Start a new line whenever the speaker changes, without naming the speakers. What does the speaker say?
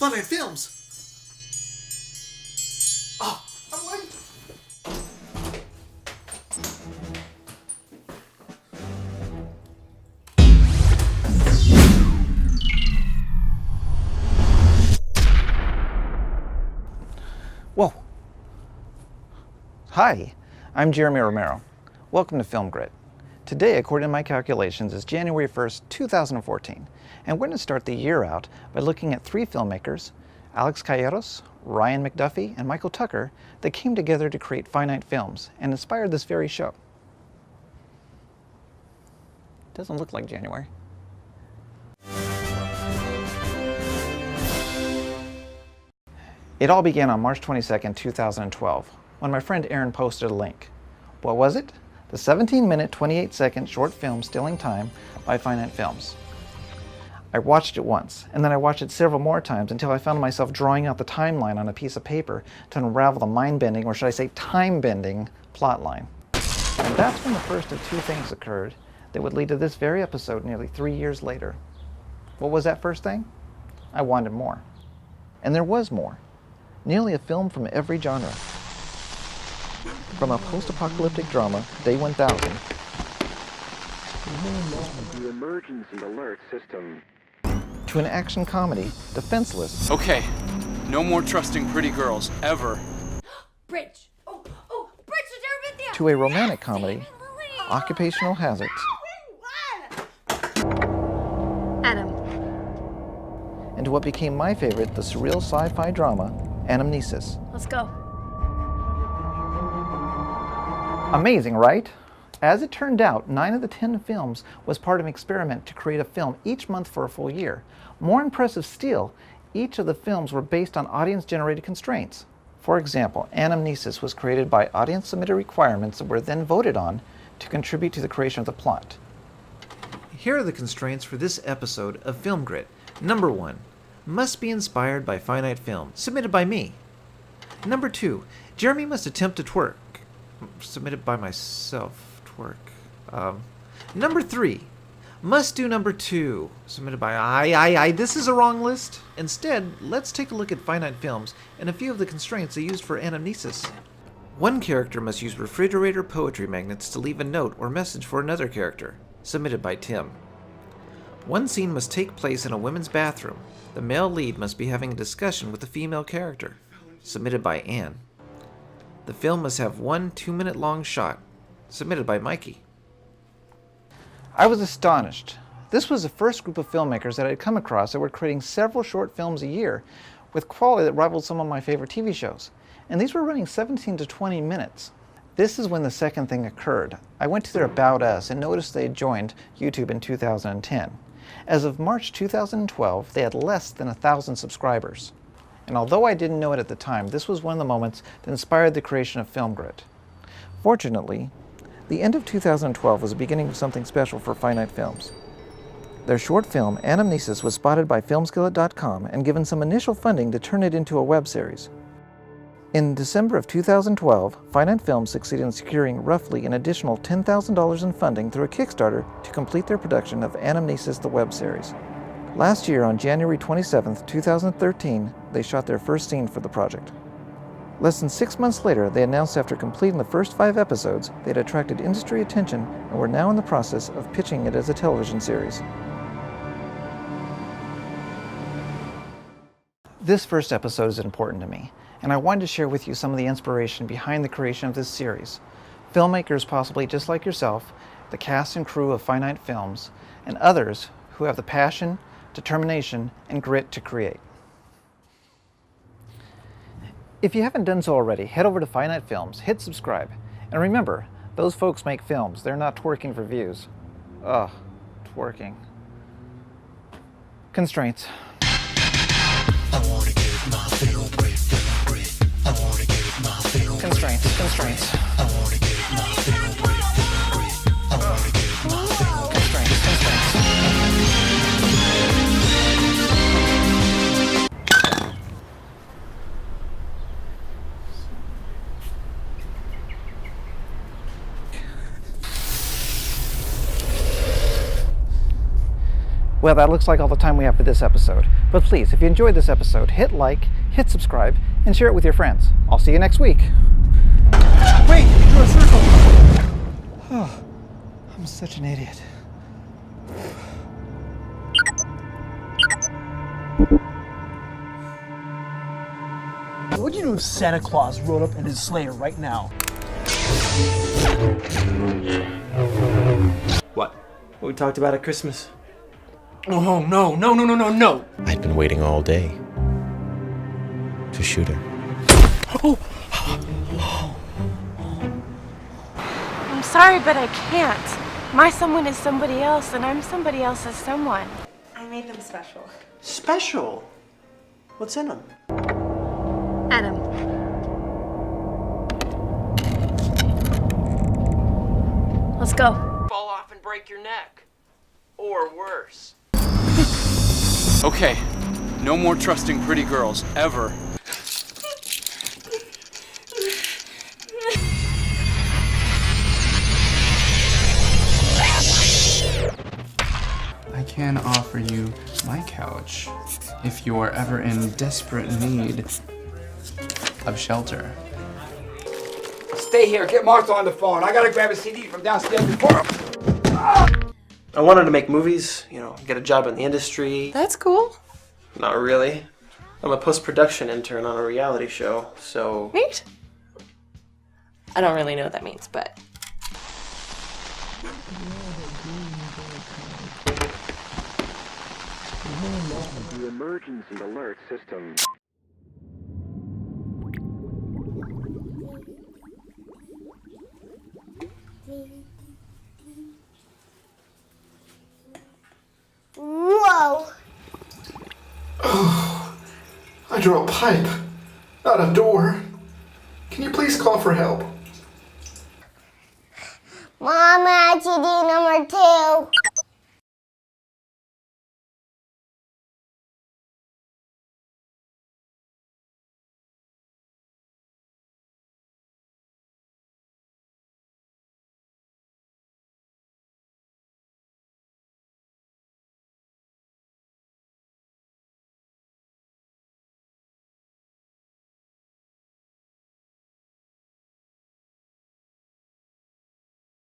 Finite Films! Oh, I'm late!
Whoa. Hi, I'm Jeremy Romero. Welcome to Film Grit. Today, according to my calculations, is January 1st, 2014, and we're going to start the year out by looking at three filmmakers, Alex Calleros, Ryan McDuffie, and Michael Tucker, that came together to create Finite Films and inspired this very show. Doesn't look like January. It all began on March 22nd, 2012, when my friend Aaron posted a link. What was it? The 17-minute, 28-second short film Stilling Time by Finite Films. I watched it once, and then I watched it several more times until I found myself drawing out the timeline on a piece of paper to unravel the mind-bending, or should I say time-bending, plotline. And that's when the first of two things occurred that would lead to this very episode nearly 3 years later. What was that first thing? I wanted more. And there was more. Nearly a film from every genre. From a post-apocalyptic drama, Day 1000,
The emergency alert system.
to an action comedy, Defenseless,
Okay, no more trusting pretty girls, ever.
Bridge! Oh, Bridge has never been there!
to a romantic comedy, Occupational Hazards,
Adam.
and to what became my favorite, the surreal sci-fi drama, Anamnesis.
Let's go.
Amazing, right? As it turned out, 9 of the 10 films was part of an experiment to create a film each month for a full year. More impressive still, each of the films were based on audience-generated constraints. For example, Anamnesis was created by audience-submitted requirements that were then voted on to contribute to the creation of the plot. Here are the constraints for this episode of Film Grit. Number 1. Must be inspired by Finite Film, submitted by me. Number 2. Jeremy must attempt to twerk, submitted by myself. Twerk. Number 3. Must do number 2, submitted by this is a wrong list. Instead, let's take a look at Finite Films and a few of the constraints they used for Anamnesis. One character must use refrigerator poetry magnets to leave a note or message for another character, submitted by Tim. One scene must take place in a women's bathroom. The male lead must be having a discussion with the female character, submitted by Anne. The film must have one 2-minute long shot, submitted by Mikey. I was astonished. This was the first group of filmmakers that I had come across that were creating several short films a year with quality that rivaled some of my favorite TV shows. And these were running 17 to 20 minutes. This is when the second thing occurred. I went to their About Us and noticed they had joined YouTube in 2010. As of March 2012, they had less than 1,000 subscribers. And although I didn't know it at the time, this was one of the moments that inspired the creation of Film Grit. Fortunately, the end of 2012 was the beginning of something special for Finite Films. Their short film, Anamnesis, was spotted by Filmskillet.com and given some initial funding to turn it into a web series. In December of 2012, Finite Films succeeded in securing roughly an additional $10,000 in funding through a Kickstarter to complete their production of Anamnesis, the web series. Last year, on January 27, 2013, they shot their first scene for the project. Less than 6 months later, they announced after completing the first 5 episodes, they had attracted industry attention and were now in the process of pitching it as a television series. This first episode is important to me, and I wanted to share with you some of the inspiration behind the creation of this series. Filmmakers possibly just like yourself, the cast and crew of Finite Films, and others who have the passion, determination, and grit to create. If you haven't done so already, head over to Finite Films, hit subscribe, and remember, those folks make films, they're not twerking for views. Ugh, twerking. Constraints. Constraints. Well, that looks like all the time we have for this episode. But please, if you enjoyed this episode, hit like, hit subscribe, and share it with your friends. I'll see you next week.
Wait, you drew a circle.
Oh, I'm such an idiot.
What would you do if Santa Claus rode up in his sleigh right now?
What we talked about at Christmas?
Oh, no.
I'd been waiting all day to shoot her.
I'm sorry, but I can't. My someone is somebody else, and I'm somebody else's someone.
I made them special.
Special? What's in them?
Adam. Let's go.
Fall off and break your neck. Or worse.
Okay, no more trusting pretty girls, ever.
I can offer you my couch if you're ever in desperate need of shelter.
Stay here. Get Martha on the phone. I gotta grab a CD from downstairs before.
I wanted to make movies, get a job in the industry.
That's cool.
Not really. I'm a post-production intern on a reality show, so...
Neat. I don't really know what that means, but...
The emergency alert system.
Whoa!
I drew a pipe, not a door. Can you please call for help?
Mom, I number 2.